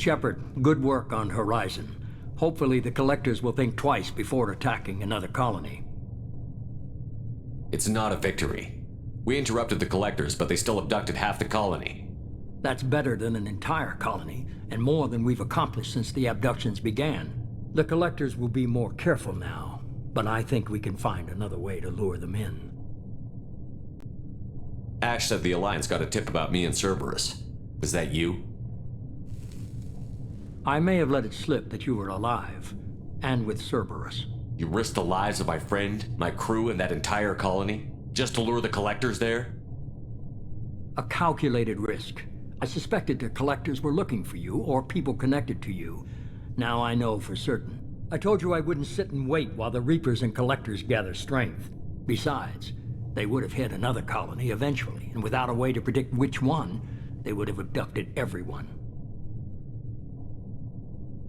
Shepard, good work on Horizon. Hopefully the Collectors will think twice before attacking another colony. It's not a victory. We interrupted the Collectors, but they still abducted half the colony. That's better than an entire colony, and more than we've accomplished since the abductions began. The Collectors will be more careful now, but I think we can find another way to lure them in. Ash said the Alliance got a tip about me and Cerberus. Was that you? I may have let it slip that you were alive, and with Cerberus. You risked the lives of my friend, my crew, and that entire colony, just to lure the Collectors there? A calculated risk. I suspected the Collectors were looking for you, or people connected to you. Now I know for certain. I told you I wouldn't sit and wait while the Reapers and Collectors gather strength. Besides, they would have hit another colony eventually, and without a way to predict which one, they would have abducted everyone.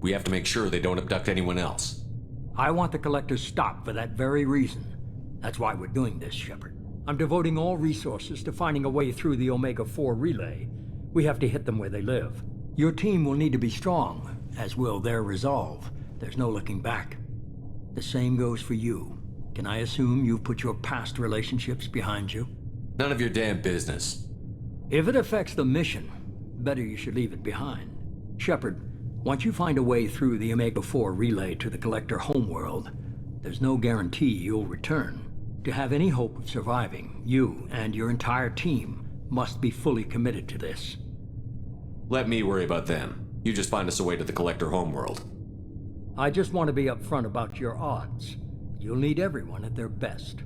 We have to make sure they don't abduct anyone else. I want the Collectors stopped for that very reason. That's why we're doing this, Shepard. I'm devoting all resources to finding a way through the Omega-4 relay. We have to hit them where they live. Your team will need to be strong, as will their resolve. There's no looking back. The same goes for you. Can I assume you've put your past relationships behind you? None of your damn business. If it affects the mission, better you should leave it behind. Shepard, once you find a way through the Omega-4 relay to the Collector homeworld, there's no guarantee you'll return. To have any hope of surviving, you and your entire team must be fully committed to this. Let me worry about them. You just find us a way to the Collector homeworld. I just want to be upfront about your odds. You'll need everyone at their best.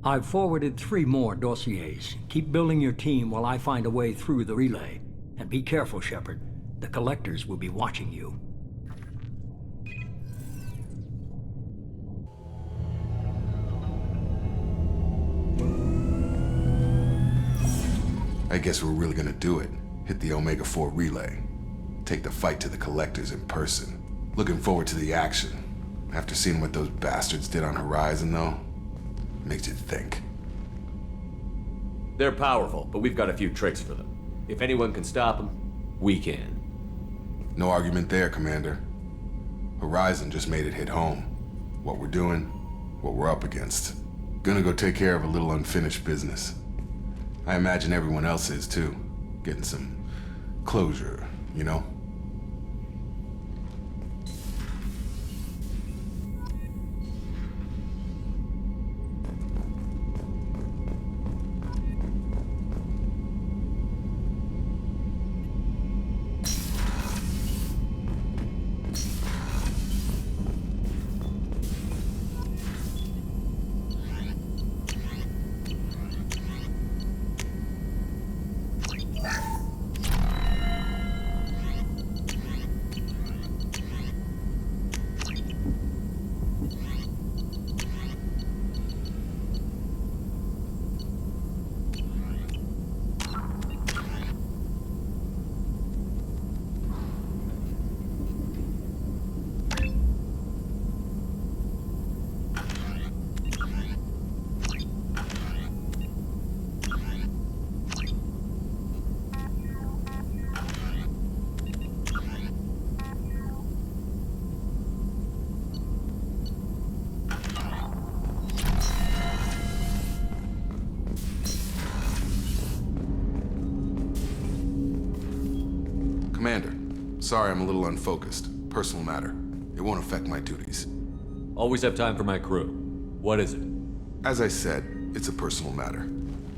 I've forwarded 3 more dossiers. Keep building your team while I find a way through the relay. And be careful, Shepard. The Collectors will be watching you. I guess we're really gonna do it. Hit the Omega-4 relay. Take the fight to the Collectors in person. Looking forward to the action. After seeing what those bastards did on Horizon, though, makes you think. They're powerful, but we've got a few tricks for them. If anyone can stop them, we can. No argument there, Commander. Horizon just made it hit home. What we're doing, what we're up against. Gonna go take care of a little unfinished business. I imagine everyone else is too. Getting some closure, you know? Commander, sorry I'm a little unfocused. Personal matter. It won't affect my duties. Always have time for my crew. What is it? As I said, it's a personal matter.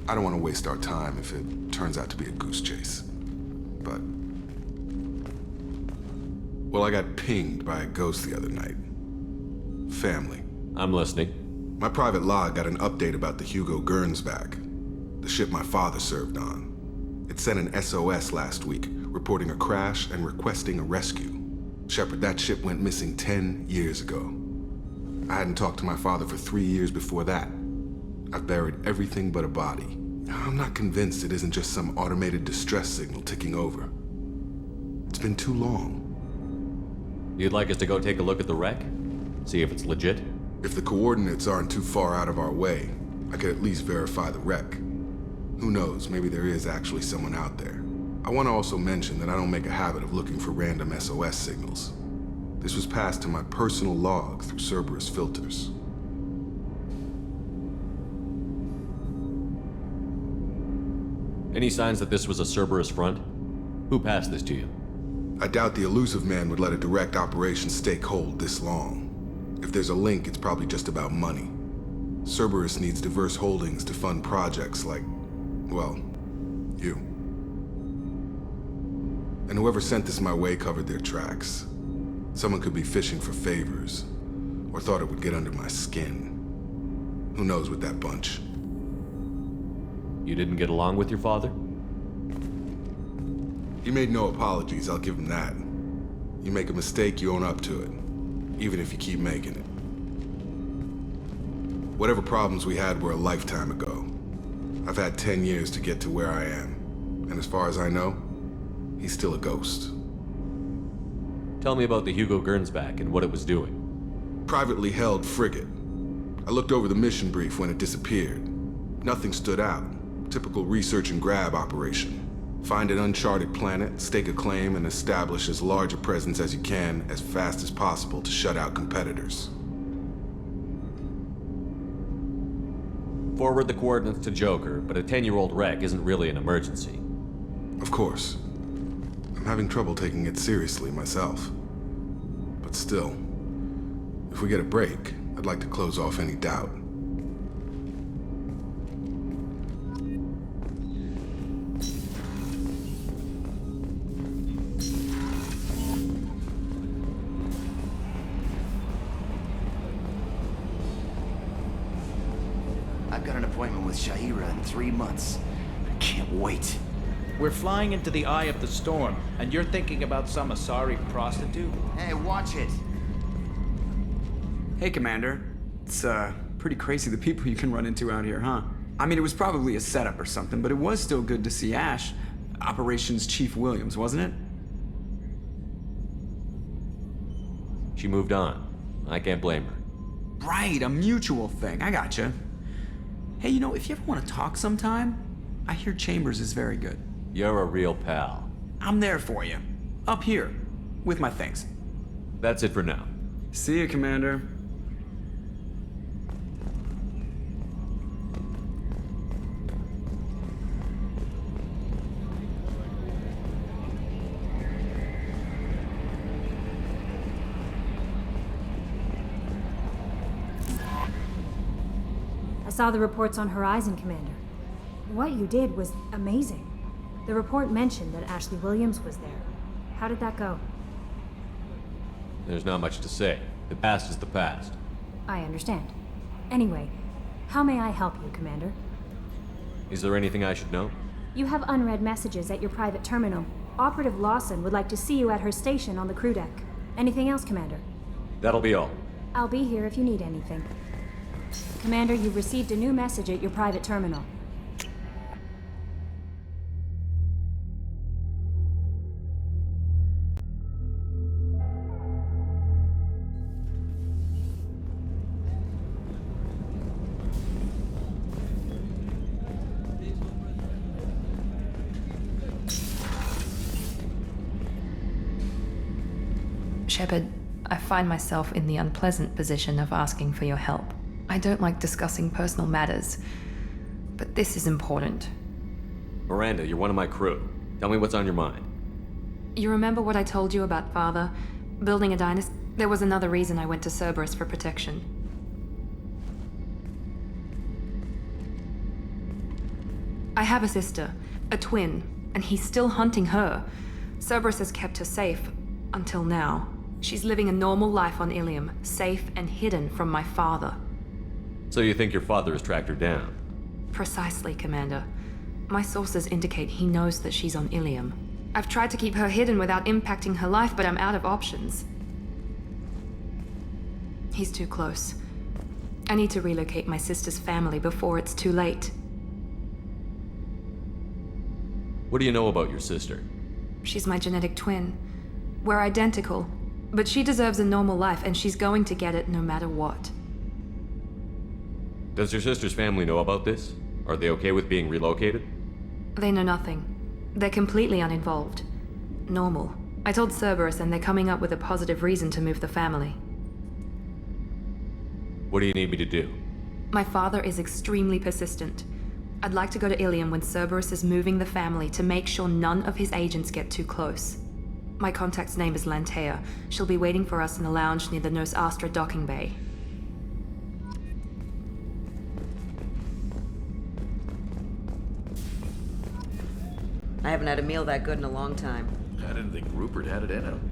I don't want to waste our time if it turns out to be a goose chase. But... well, I got pinged by a ghost the other night. Family. I'm listening. My private log got an update about the Hugo Gernsback, the ship my father served on. It sent an SOS last week, reporting a crash and requesting a rescue. Shepard, that ship went missing 10 years ago. I hadn't talked to my father for 3 years before that. I've buried everything but a body. I'm not convinced it isn't just some automated distress signal ticking over. It's been too long. You'd like us to go take a look at the wreck? See if it's legit? If the coordinates aren't too far out of our way, I could at least verify the wreck. Who knows, maybe there is actually someone out there. I want to also mention that I don't make a habit of looking for random SOS signals. This was passed to my personal log through Cerberus filters. Any signs that this was a Cerberus front? Who passed this to you? I doubt the elusive man would let a direct operation stake hold this long. If there's a link, it's probably just about money. Cerberus needs diverse holdings to fund projects like, well, you. And whoever sent this my way covered their tracks. Someone could be fishing for favors, or thought it would get under my skin. Who knows with that bunch? You didn't get along with your father? He made no apologies, I'll give him that. You make a mistake, you own up to it, even if you keep making it. Whatever problems we had were a lifetime ago. I've had 10 years to get to where I am, and as far as I know, he's still a ghost. Tell me about the Hugo Gernsback and what it was doing. Privately held frigate. I looked over the mission brief when it disappeared. Nothing stood out. Typical research and grab operation. Find an uncharted planet, stake a claim, and establish as large a presence as you can as fast as possible to shut out competitors. Forward the coordinates to Joker, but a 10-year-old wreck isn't really an emergency. Of course. I'm having trouble taking it seriously myself. But still, if we get a break, I'd like to close off any doubt. I've got an appointment with Shahira in 3 months. I can't wait. We're flying into the eye of the storm, and you're thinking about some Asari prostitute? Hey, watch it. Hey, Commander. It's, pretty crazy the people you can run into out here, huh? I mean, it was probably a setup or something, but it was still good to see Ash. Operations Chief Williams, wasn't it? She moved on. I can't blame her. Right, a mutual thing. I gotcha. Hey, you know, if you ever want to talk sometime, I hear Chambers is very good. You're a real pal. I'm there for you. Up here. With my things. That's it for now. See you, Commander. I saw the reports on Horizon, Commander. What you did was amazing. The report mentioned that Ashley Williams was there. How did that go? There's not much to say. The past is the past. I understand. Anyway, how may I help you, Commander? Is there anything I should know? You have unread messages at your private terminal. Operative Lawson would like to see you at her station on the crew deck. Anything else, Commander? That'll be all. I'll be here if you need anything. Commander, you've received a new message at your private terminal. Shepard, I find myself in the unpleasant position of asking for your help. I don't like discussing personal matters, but this is important. Miranda, you're one of my crew. Tell me what's on your mind. You remember what I told you about Father? Building a dynasty? There was another reason I went to Cerberus for protection. I have a sister, a twin, and he's still hunting her. Cerberus has kept her safe, until now. She's living a normal life on Ilium, safe and hidden from my father. So you think your father has tracked her down? Precisely, Commander. My sources indicate he knows that she's on Ilium. I've tried to keep her hidden without impacting her life, but I'm out of options. He's too close. I need to relocate my sister's family before it's too late. What do you know about your sister? She's my genetic twin. We're identical, but she deserves a normal life, and she's going to get it no matter what. Does your sister's family know about this? Are they okay with being relocated? They know nothing. They're completely uninvolved. Normal. I told Cerberus and they're coming up with a positive reason to move the family. What do you need me to do? My father is extremely persistent. I'd like to go to Ilium when Cerberus is moving the family to make sure none of his agents get too close. My contact's name is Lantea. She'll be waiting for us in the lounge near the Nurse Astra docking bay. I haven't had a meal that good in a long time. I didn't think Rupert had it in him.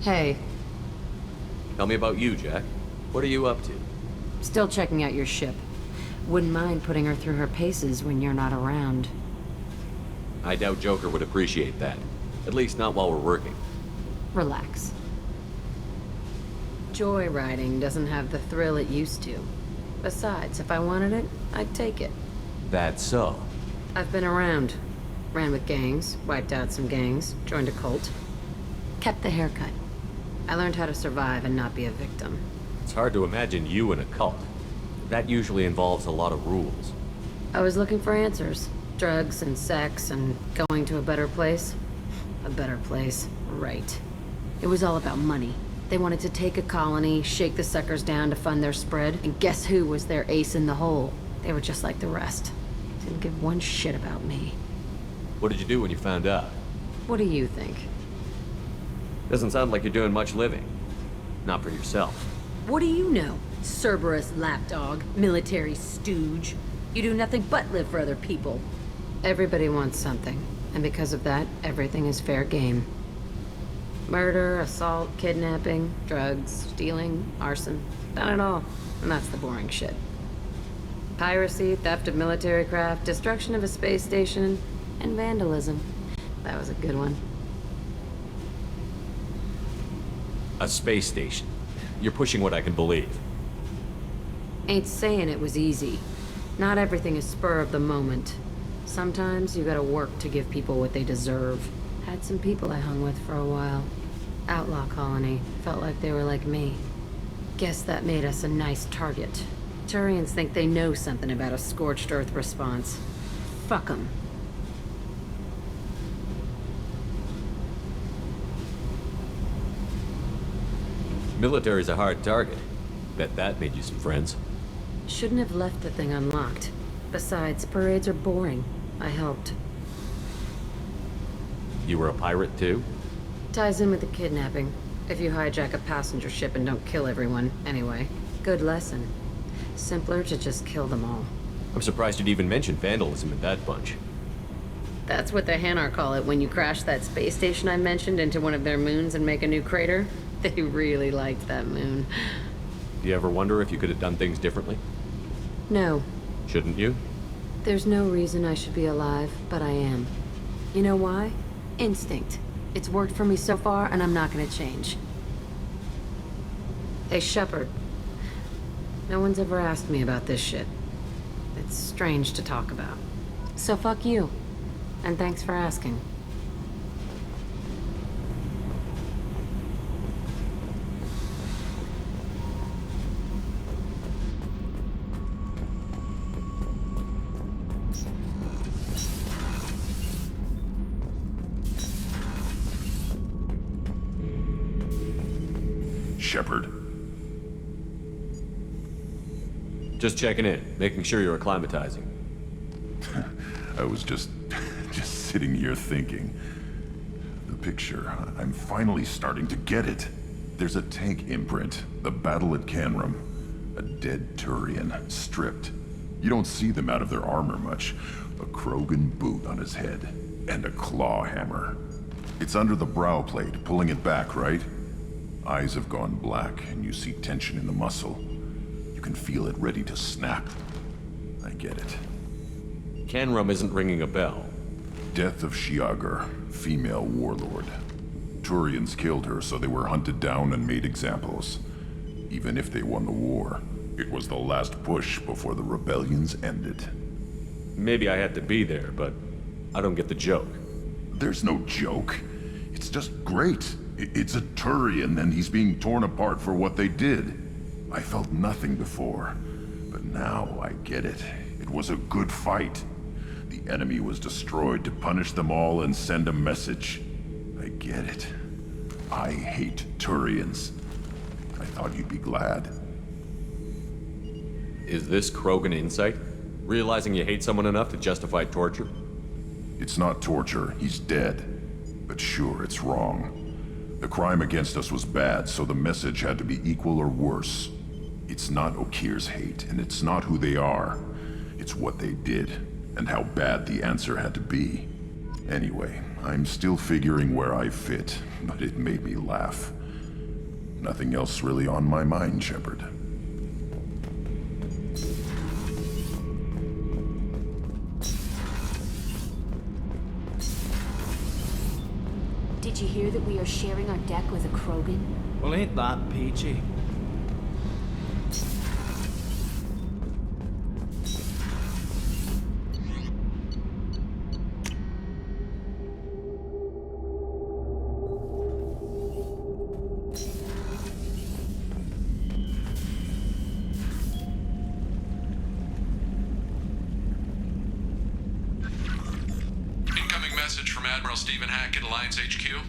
Hey, Tell me about you, Jack. What are you up to? still checking out your ship. Wouldn't mind putting her through her paces when you're not around. I doubt Joker would appreciate that. At least not while we're working. Relax. Joyriding doesn't have the thrill it used to. Besides, if I wanted it, I'd take it. That's so. I've been around. Ran with gangs, wiped out some gangs, joined a cult. Kept the haircut. I learned how to survive and not be a victim. It's hard to imagine you in a cult. That usually involves a lot of rules. I was looking for answers. Drugs and sex and going to a better place. A better place, right. It was all about money. They wanted to take a colony, shake the suckers down to fund their spread, and guess who was their ace in the hole? They were just like the rest. Didn't give one shit about me. What did you do when you found out? What do you think? Doesn't sound like you're doing much living. Not for yourself. What do you know? Cerberus lapdog, military stooge. You do nothing but live for other people. Everybody wants something, and because of that, everything is fair game. Murder, assault, kidnapping, drugs, stealing, arson. Done it all. And that's the boring shit. Piracy, theft of military craft, destruction of a space station, and vandalism. That was a good one. A space station. You're pushing what I can believe. Ain't saying it was easy. Not everything is spur of the moment. Sometimes you gotta work to give people what they deserve. Had some people I hung with for a while. Outlaw colony. Felt like they were like me. Guess that made us a nice target. Turians think they know something about a scorched earth response. Fuck 'em. Military's a hard target. Bet that made you some friends. Shouldn't have left the thing unlocked. Besides, parades are boring. I helped. You were a pirate too? Ties in with the kidnapping. If you hijack a passenger ship and don't kill everyone, anyway. Good lesson. Simpler to just kill them all. I'm surprised you'd even mention vandalism in that bunch. That's what the Hanar call it when you crash that space station I mentioned into one of their moons and make a new crater. They really liked that moon. Do you ever wonder if you could have done things differently? No. Shouldn't you? There's no reason I should be alive, but I am. You know why? Instinct. It's worked for me so far, and I'm not gonna change. Hey, Shepard. No one's ever asked me about this shit. It's strange to talk about. So fuck you. And thanks for asking. Shepard. Just checking in, making sure you're acclimatizing. I was just sitting here thinking. The picture, I'm finally starting to get it. There's a tank imprint, the battle at Canrum. A dead Turian, stripped. You don't see them out of their armor much. A Krogan boot on his head, and a claw hammer. It's under the brow plate, pulling it back, right? Eyes have gone black, and you see tension in the muscle. You can feel it ready to snap. I get it. Canrum isn't ringing a bell. Death of Shiagar, female warlord. Turians killed her, so they were hunted down and made examples. Even if they won the war, it was the last push before the rebellions ended. Maybe I had to be there, but I don't get the joke. There's no joke. It's just great. It's a Turian, and he's being torn apart for what they did. I felt nothing before, but now I get it. It was a good fight. The enemy was destroyed to punish them all and send a message. I get it. I hate Turians. I thought you'd be glad. Is this Krogan insight? Realizing you hate someone enough to justify torture? It's not torture. He's dead. But sure, it's wrong. The crime against us was bad, so the message had to be equal or worse. It's not Okir's hate, and it's not who they are. It's what they did, and how bad the answer had to be. Anyway, I'm still figuring where I fit, but it made me laugh. Nothing else really on my mind, Shepard. Did you hear that we are sharing our deck with a Krogan? Well, ain't that peachy? Incoming message from Admiral Stephen Hackett, Alliance HQ.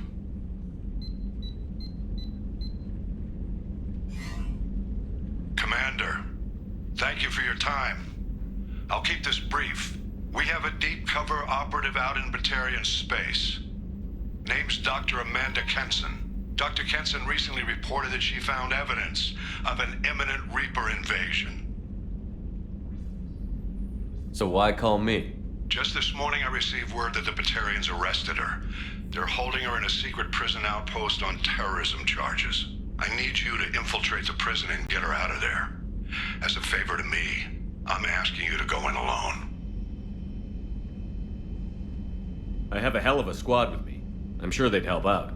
Commander, thank you for your time. I'll keep this brief. We have a deep cover operative out in Batarian space. Name's Dr. Amanda Kenson. Dr. Kenson recently reported that she found evidence of an imminent Reaper invasion. So why call me? Just this morning I received word that the Batarians arrested her. They're holding her in a secret prison outpost on terrorism charges. I need you to infiltrate the prison and get her out of there. As a favor to me, I'm asking you to go in alone. I have a hell of a squad with me. I'm sure they'd help out.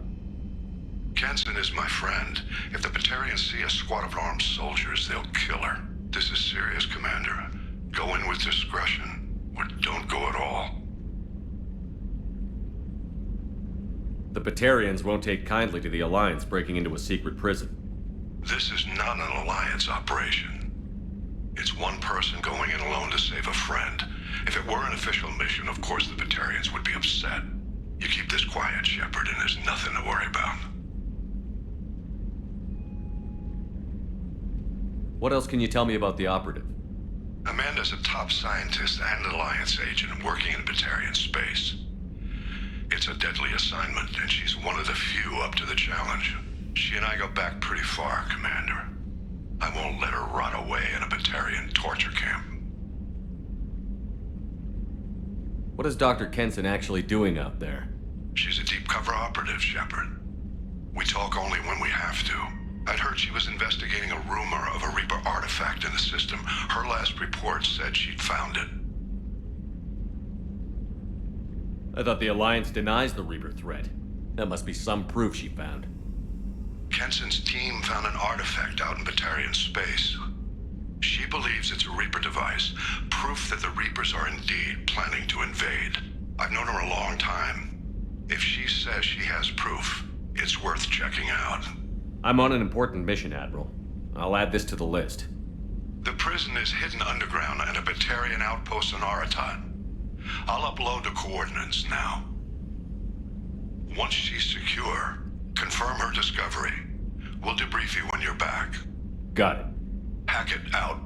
Kenson is my friend. If the Batarians see a squad of armed soldiers, they'll kill her. This is serious, Commander. Go in with discretion, or don't go at all. The Batarians won't take kindly to the Alliance breaking into a secret prison. This is not an Alliance operation. It's one person going in alone to save a friend. If it were an official mission, of course the Batarians would be upset. You keep this quiet, Shepard, and there's nothing to worry about. What else can you tell me about the operative? Amanda's a top scientist and Alliance agent working in Batarian space. It's a deadly assignment, and she's one of the few up to the challenge. She and I go back pretty far, Commander. I won't let her rot away in a Batarian torture camp. What is Dr. Kenson actually doing out there? She's a deep cover operative, Shepard. We talk only when we have to. I'd heard she was investigating a rumor of a Reaper artifact in the system. Her last report said she'd found it. I thought the Alliance denies the Reaper threat. That must be some proof she found. Kenson's team found an artifact out in Batarian space. She believes it's a Reaper device, proof that the Reapers are indeed planning to invade. I've known her a long time. If she says she has proof, it's worth checking out. I'm on an important mission, Admiral. I'll add this to the list. The prison is hidden underground in a Batarian outpost on Aratat. I'll upload the coordinates now. Once she's secure, confirm her discovery. We'll debrief you when you're back. Got it. Hackett out.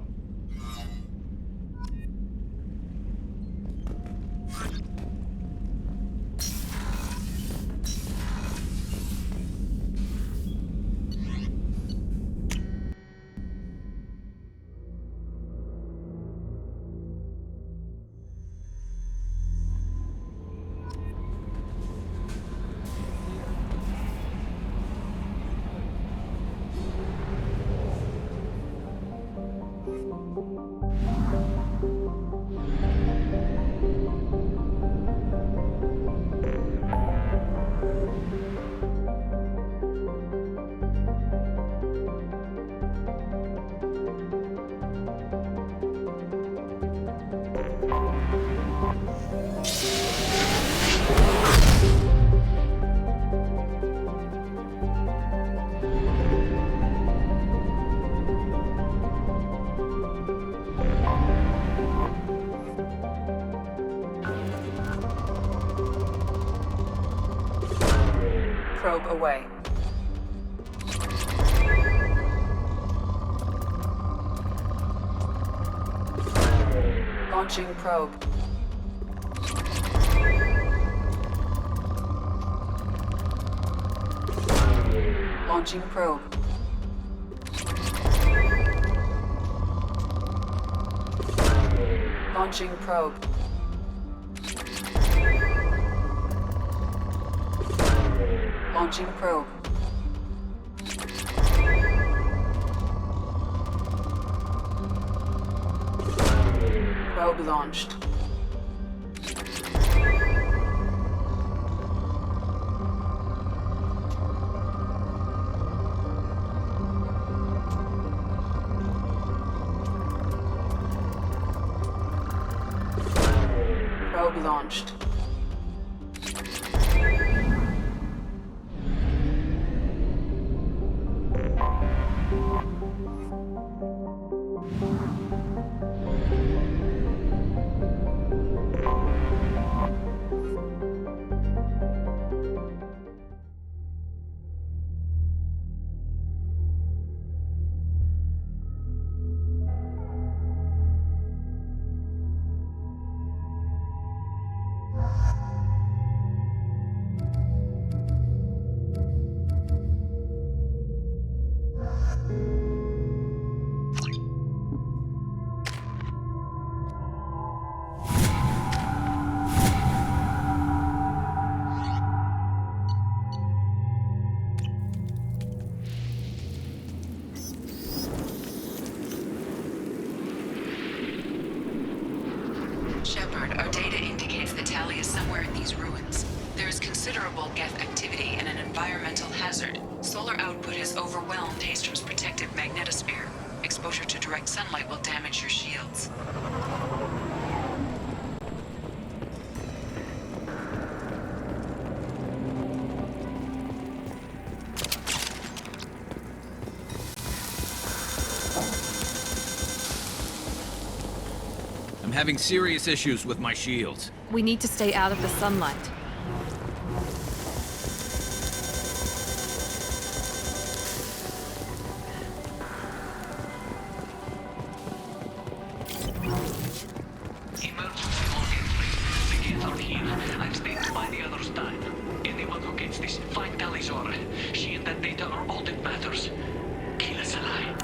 away. Launching probe. Launching probe. Launching probe. Launching probe. Probe launched. Probe launched. Shepard, our data indicates that Tali is somewhere in these ruins. There is considerable Geth activity and an environmental hazard. Solar output has overwhelmed Hastrom's protective magnetosphere. Exposure to direct sunlight will damage your shields. I'm having serious issues with my shields. We need to stay out of the sunlight. Emergency login, please. The Geth are here. I've stayed by the other's time. Anyone who gets this, find Tali's aura. She and that data are all that matters. Kill us alive.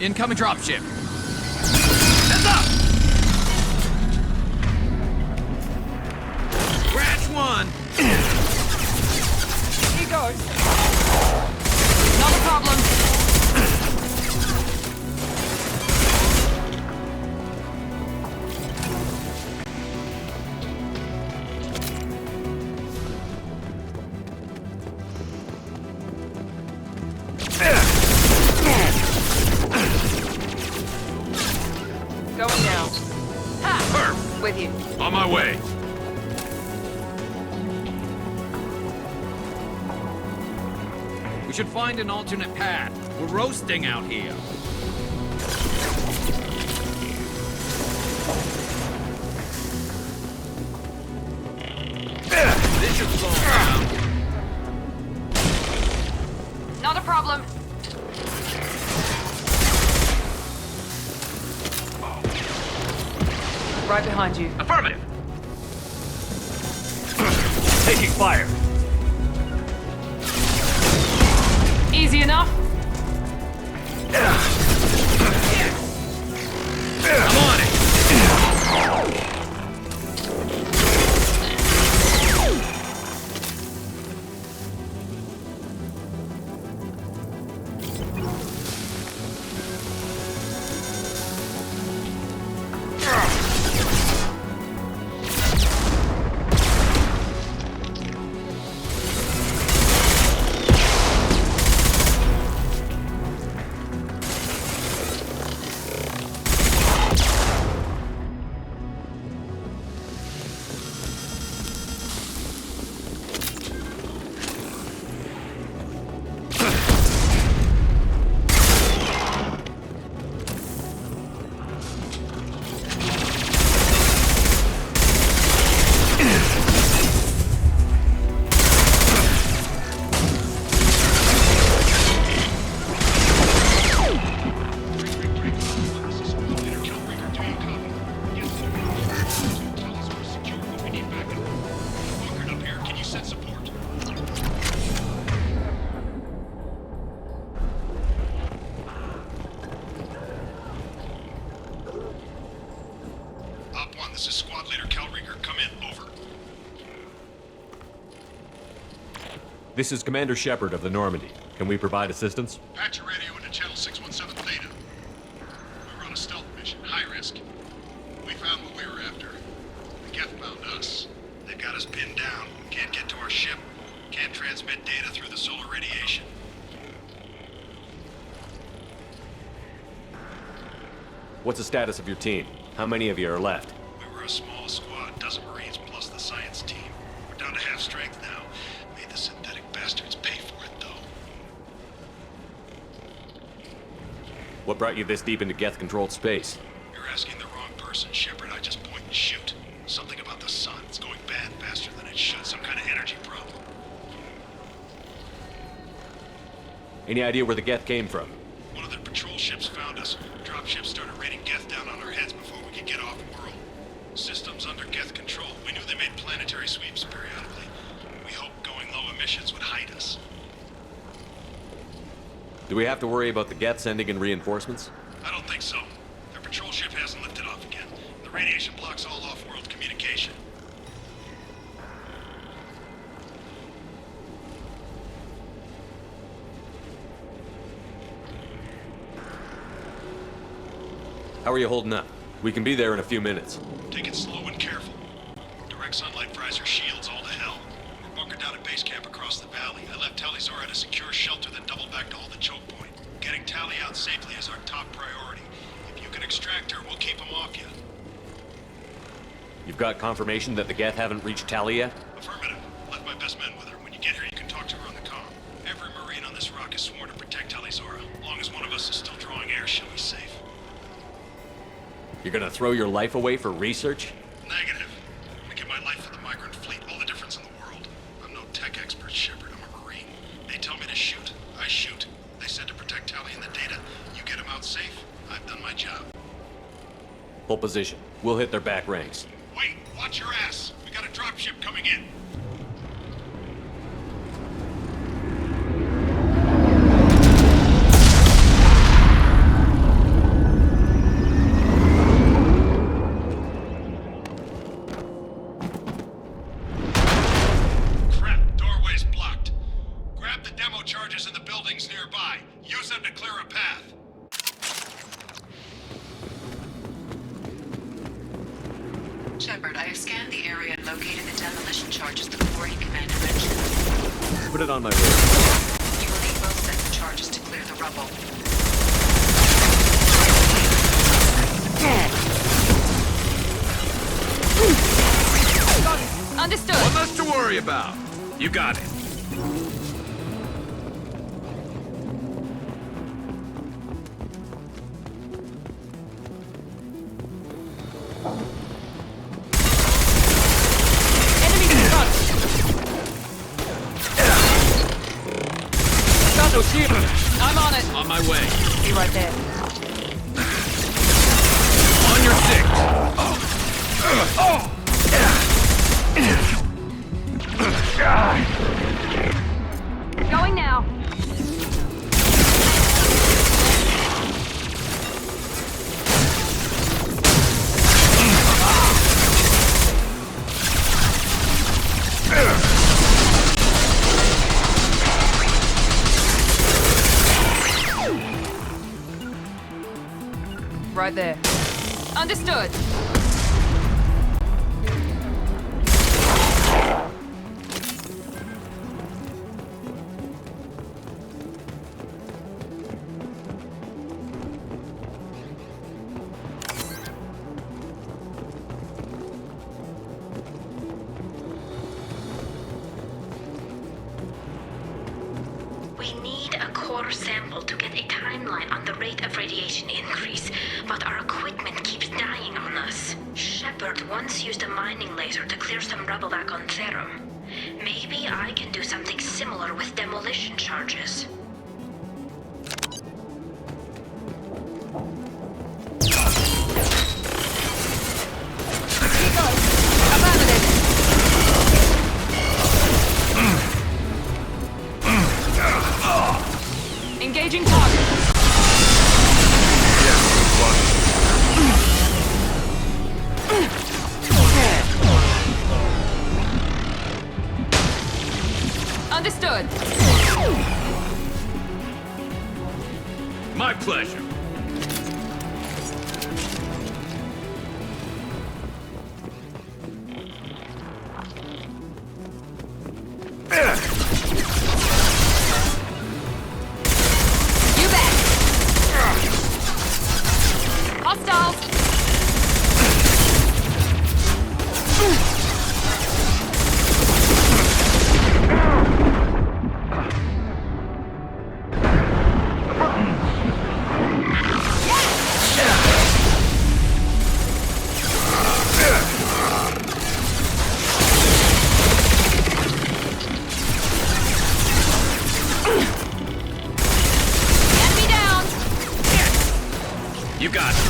Incoming dropship. Heads up! Scratch one! He goes. Not a problem. Going now. Ha! Perf! With you. On my way. We should find an alternate path. We're roasting out here. This should slow down. Not a problem. Right behind you. Affirmative. Taking fire. Easy enough. I'm on it. This is Squad Leader Calreaker. Come in. Over. This is Commander Shepard of the Normandy. Can we provide assistance? Patch your radio into Channel 617 Theta. We run a stealth mission, high risk. We found what we were after. The Geth found us. They've got us pinned down. Can't get to our ship. Can't transmit data through the solar radiation. What's the status of your team? How many of you are left? We were a small squad, dozen Marines plus the science team. We're down to half strength now. Made the synthetic bastards pay for it, though. What brought you this deep into Geth-controlled space? You're asking the wrong person, Shepard. I just point and shoot. Something about the sun. It's going bad faster than it should. Some kind of energy problem. Any idea where the Geth came from? One of their patrol ships found us. Dropships started raining Geth down on our heads before we could get off world. Systems under Geth control. We knew they made planetary sweeps periodically. We hoped going low emissions would hide us. Do we have to worry about the Geth sending in reinforcements? I don't think so. Their patrol ship hasn't lifted off again. The radiation blocks all off-world communication. How are you holding up? We can be there in a few minutes. Take it slow and careful. Direct sunlight fries our shields all to hell. We're bunkered down at base camp across the valley. I left Tali at a secure shelter, then doubled back to hold the choke point. Getting Tali out safely is our top priority. If you can extract her, we'll keep them off you. You've got confirmation that the Geth haven't reached Tali yet? Affirmative. Left my best men with her. When you get here, you can talk to her on the comm. Every Marine on this rock is sworn to protect Tali Zora. As long as one of us is still drawing air, she'll be safe. You're gonna throw your life away for research? Negative. I'm gonna give my life for the migrant fleet, all the difference in the world. I'm no tech expert, Shepard. I'm a Marine. They tell me to shoot. I shoot. They said to protect Tali and the data. You get them out safe. I've done my job. Hold position. We'll hit their back ranks. Wait, watch your ass. We got a dropship coming in. Shepard, I have scanned the area and located the demolition charges the Quarry Commander mentioned. Put it on my radar. You will need both sets of charges to clear the rubble. Understood. What much to worry about? You got it. No shield. I'm on it. On my way. Be right there. On your six. Going now. Right there. Understood. We need a core sample to get a timeline on the rate of radiation increase, but our equipment keeps dying on us. Shepard once used a mining laser to clear some rubble back on Therum. Maybe I can do something similar with demolition charges. Engaging target. Understood. My pleasure. You got it.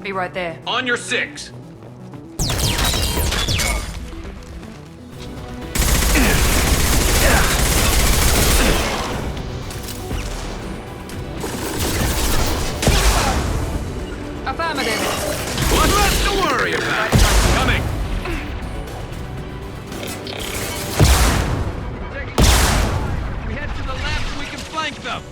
Be right there. On your 6. Affirmative. One less to worry about. Coming. We head to the left so we can flank them.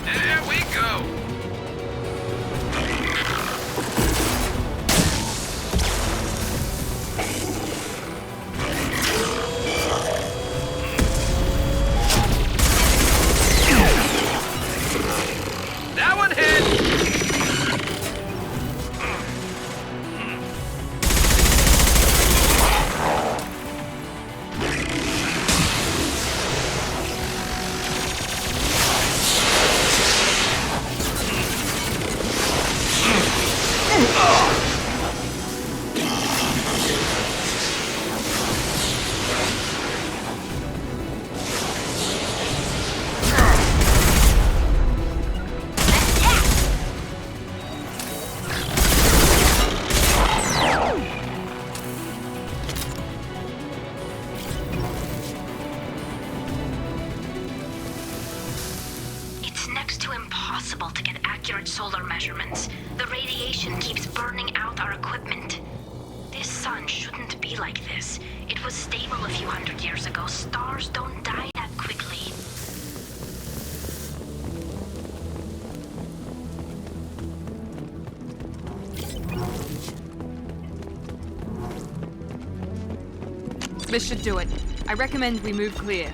There we go. That one hit. It's next to impossible to get accurate solar measurements. The radiation keeps burning out our equipment. This sun shouldn't be like this. It was stable a few hundred years ago. Stars don't die that quickly. This should do it. I recommend we move clear.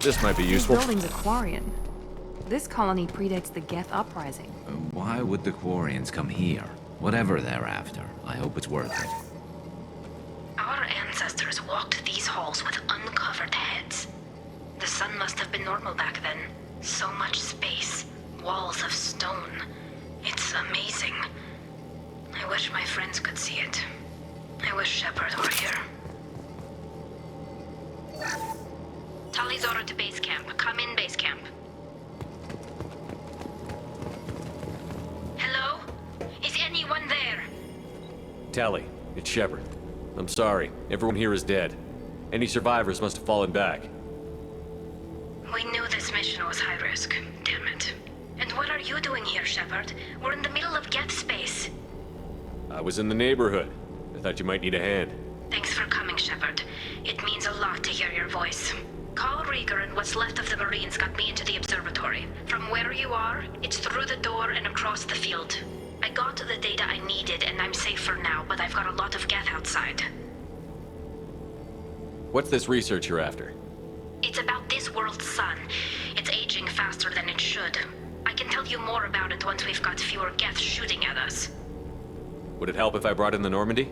This might be useful. These buildings are Quarian. This colony predates the Geth uprising. Why would the Quarians come here? Whatever they're after, I hope it's worth it. Our ancestors walked these halls with uncovered heads. The sun must have been normal back then. So much space, walls of stone. It's amazing. I wish my friends could see it. I wish Shepard were here. Tali's order to base camp. Come in, base camp. Hello? Is anyone there? Tali, it's Shepard. I'm sorry. Everyone here is dead. Any survivors must have fallen back. We knew this mission was high risk. Damn it. And what are you doing here, Shepard? We're in the middle of Geth space. I was in the neighborhood. I thought you might need a hand. Thanks for coming, Shepard. It means a lot to hear your voice. Call Rieger and what's left of the Marines got me into the observatory. From where you are, it's through the door and across the field. I got the data I needed and I'm safe for now, but I've got a lot of Geth outside. What's this research you're after? It's about this world's sun. It's aging faster than it should. I can tell you more about it once we've got fewer Geth shooting at us. Would it help if I brought in the Normandy?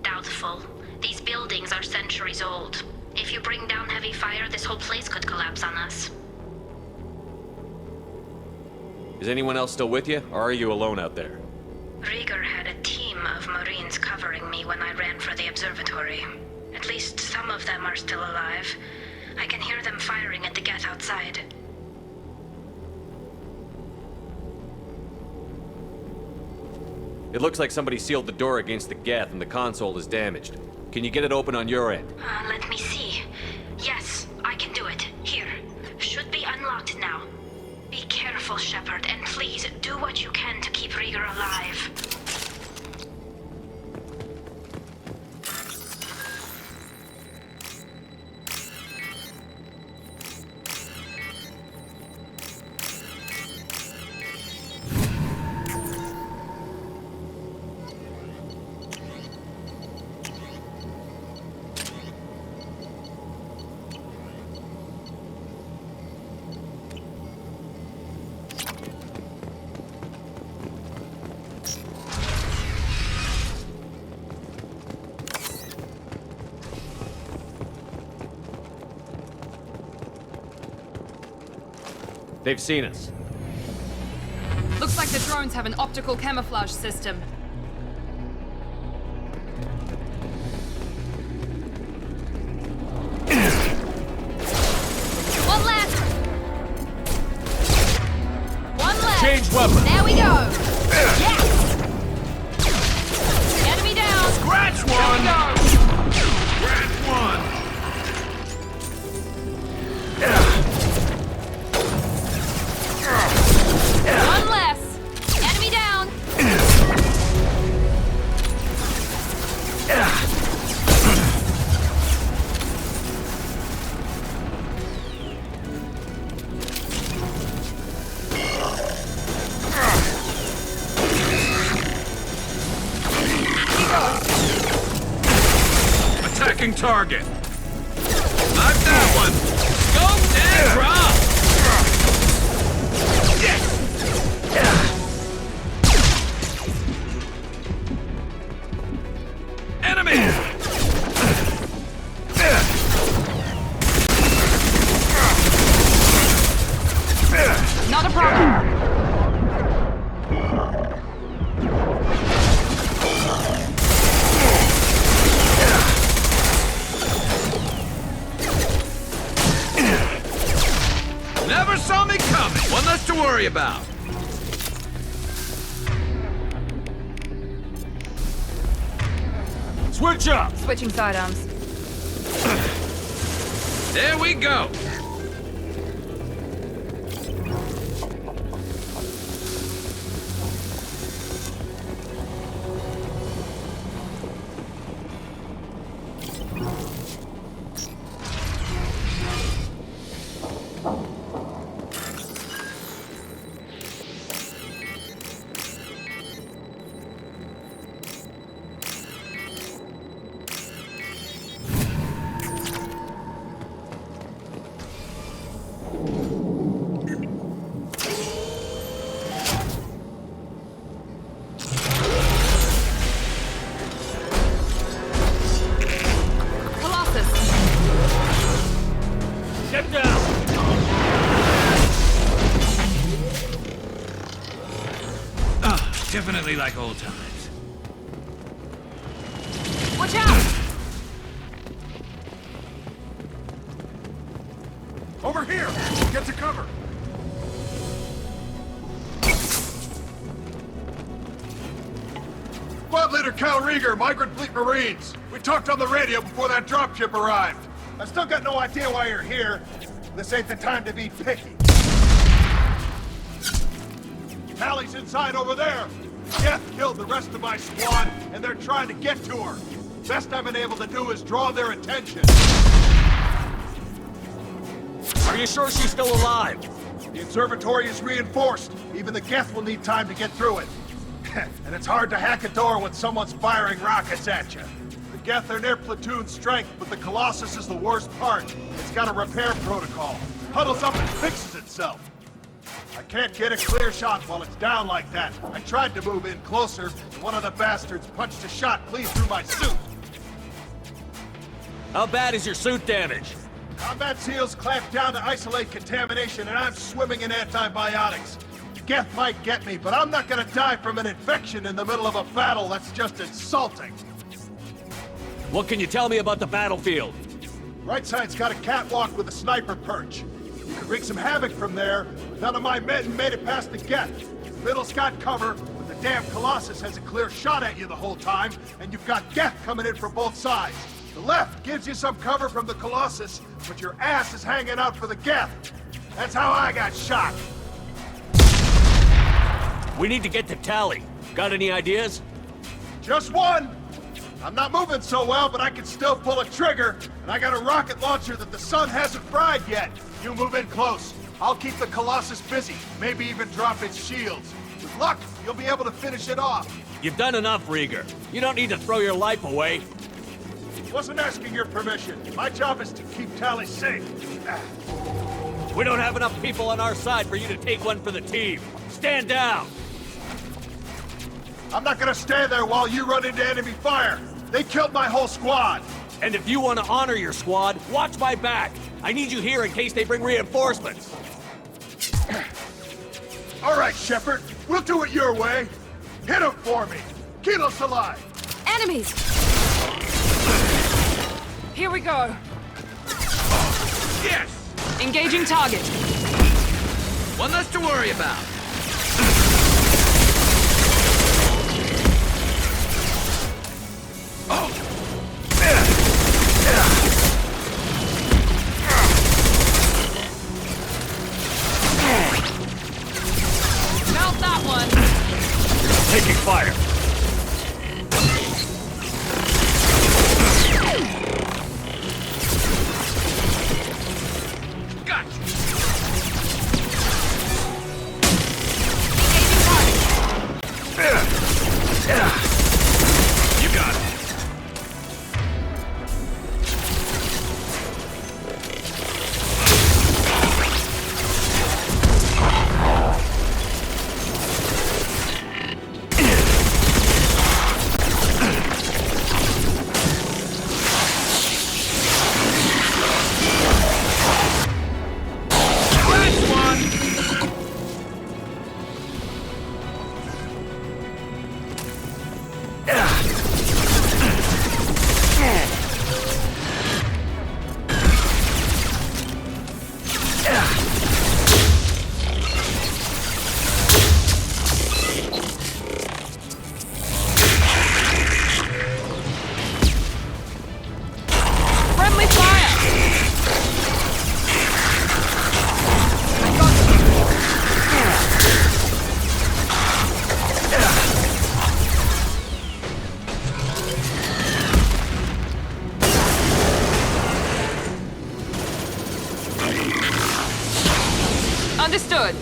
Doubtful. These buildings are centuries old. If you bring down heavy fire, this whole place could collapse on us. Is anyone else still with you, or are you alone out there? Rieger had a team of Marines covering me when I ran for the observatory. At least some of them are still alive. I can hear them firing at the Geth outside. It looks like somebody sealed the door against the Geth and the console is damaged. Can you get it open on your end? Let me see. Yes, I can do it. Here. Should be unlocked now. Be careful, Shepard, and please do what you can to keep Rieger alive. They've seen us. Looks like the drones have an optical camouflage system. One left! One left! Change weapon! There we go! Yes! Enemy down! Scratch one! Scratch one! One less! Enemy down! Attacking target! Knock that one! Scope and drop! Enemy! Not a problem. Never saw me coming! One less to worry about! Switch up! Switching sidearms. There we go! Get down! Definitely like old times. Over here! Get to cover! Squad Leader Cal Rieger, Migrant Fleet Marines. We talked on the radio before that dropship arrived. I still got no idea why you're here. This ain't the time to be picky. Tali's inside over there. Geth killed the rest of my squad, and they're trying to get to her. Best I've been able to do is draw their attention. Are you sure she's still alive? The observatory is reinforced. Even the Geth will need time to get through it. And it's hard to hack a door when someone's firing rockets at you. The Geth are near platoon strength, but the Colossus is the worst part. It's got a repair protocol. Huddles up and fixes itself. I can't get a clear shot while it's down like that. I tried to move in closer, and one of the bastards punched a shot clean through my suit. How bad is your suit damaged? Combat SEALs clamped down to isolate contamination, and I'm swimming in antibiotics. Geth might get me, but I'm not gonna die from an infection in the middle of a battle. That's just insulting. What can you tell me about the battlefield? Right side's got a catwalk with a sniper perch. You can wreak some havoc from there. None of my men made it past the Geth. Middle's got cover, but the damn Colossus has a clear shot at you the whole time, and you've got Geth coming in from both sides. The left gives you some cover from the Colossus, but your ass is hanging out for the Geth. That's how I got shot. We need to get to Tali. Got any ideas? Just one! I'm not moving so well, but I can still pull a trigger, and I got a rocket launcher that the sun hasn't fried yet. You move in close. I'll keep the Colossus busy, maybe even drop its shields. With luck, you'll be able to finish it off. You've done enough, Rieger. You don't need to throw your life away. Wasn't asking your permission. My job is to keep Tali safe. We don't have enough people on our side for you to take one for the team. Stand down! I'm not gonna stand there while you run into enemy fire. They killed my whole squad. And if you want to honor your squad, watch my back. I need you here in case they bring reinforcements. All right, Shepard. We'll do it your way. Hit him for me. Kilos alive. Enemies! Here we go. Yes! Engaging target. One less to worry about. Mount that one. Taking fire. You got it. Understood.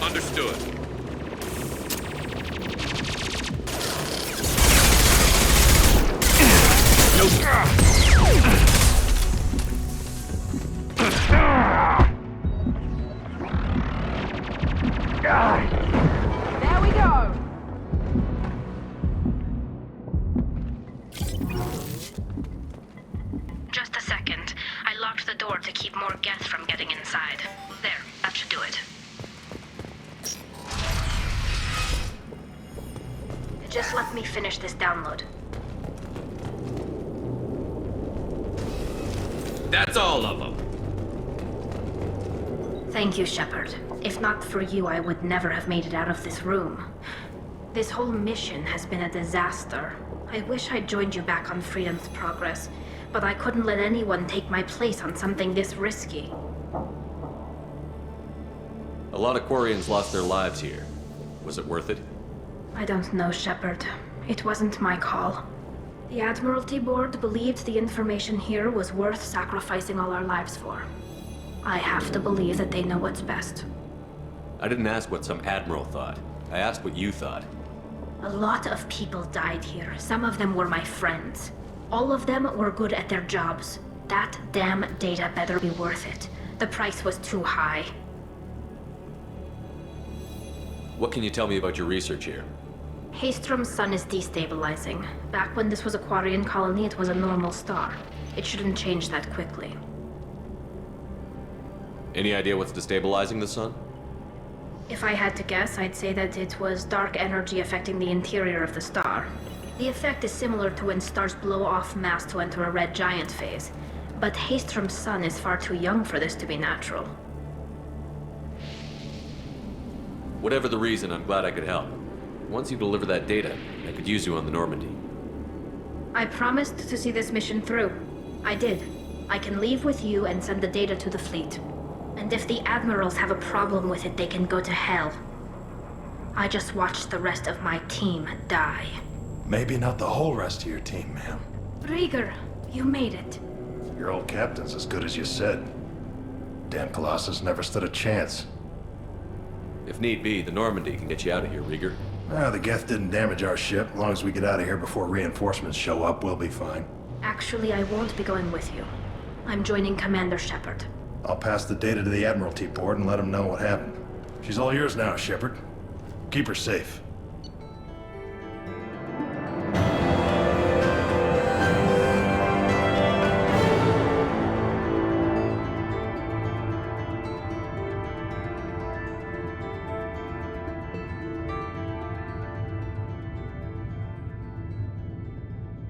Understood. There we go. Just a second. I locked the door to keep more Geth from getting inside. There, that should do it. Just let me finish this download. That's all of them. Thank you, Shepard. If not for you, I would never have made it out of this room. This whole mission has been a disaster. I wish I'd joined you back on Freedom's Progress, but I couldn't let anyone take my place on something this risky. A lot of Quarians lost their lives here. Was it worth it? I don't know, Shepard. It wasn't my call. The Admiralty Board believed the information here was worth sacrificing all our lives for. I have to believe that they know what's best. I didn't ask what some admiral thought. I asked what you thought. A lot of people died here. Some of them were my friends. All of them were good at their jobs. That damn data better be worth it. The price was too high. What can you tell me about your research here? Haystrom's sun is destabilizing. Back when this was a Quarian colony, it was a normal star. It shouldn't change that quickly. Any idea what's destabilizing the sun? If I had to guess, I'd say that it was dark energy affecting the interior of the star. The effect is similar to when stars blow off mass to enter a red giant phase. But Haystrom's sun is far too young for this to be natural. Whatever the reason, I'm glad I could help. Once you deliver that data, I could use you on the Normandy. I promised to see this mission through. I did. I can leave with you and send the data to the fleet. And if the admirals have a problem with it, they can go to hell. I just watched the rest of my team die. Maybe not the whole rest of your team, ma'am. Rieger, you made it. Your old captain's as good as you said. Damn Colossus never stood a chance. If need be, the Normandy can get you out of here, Rieger. The Geth didn't damage our ship. As long as we get out of here before reinforcements show up, we'll be fine. Actually, I won't be going with you. I'm joining Commander Shepard. I'll pass the data to the Admiralty Board and let them know what happened. She's all yours now, Shepard. Keep her safe.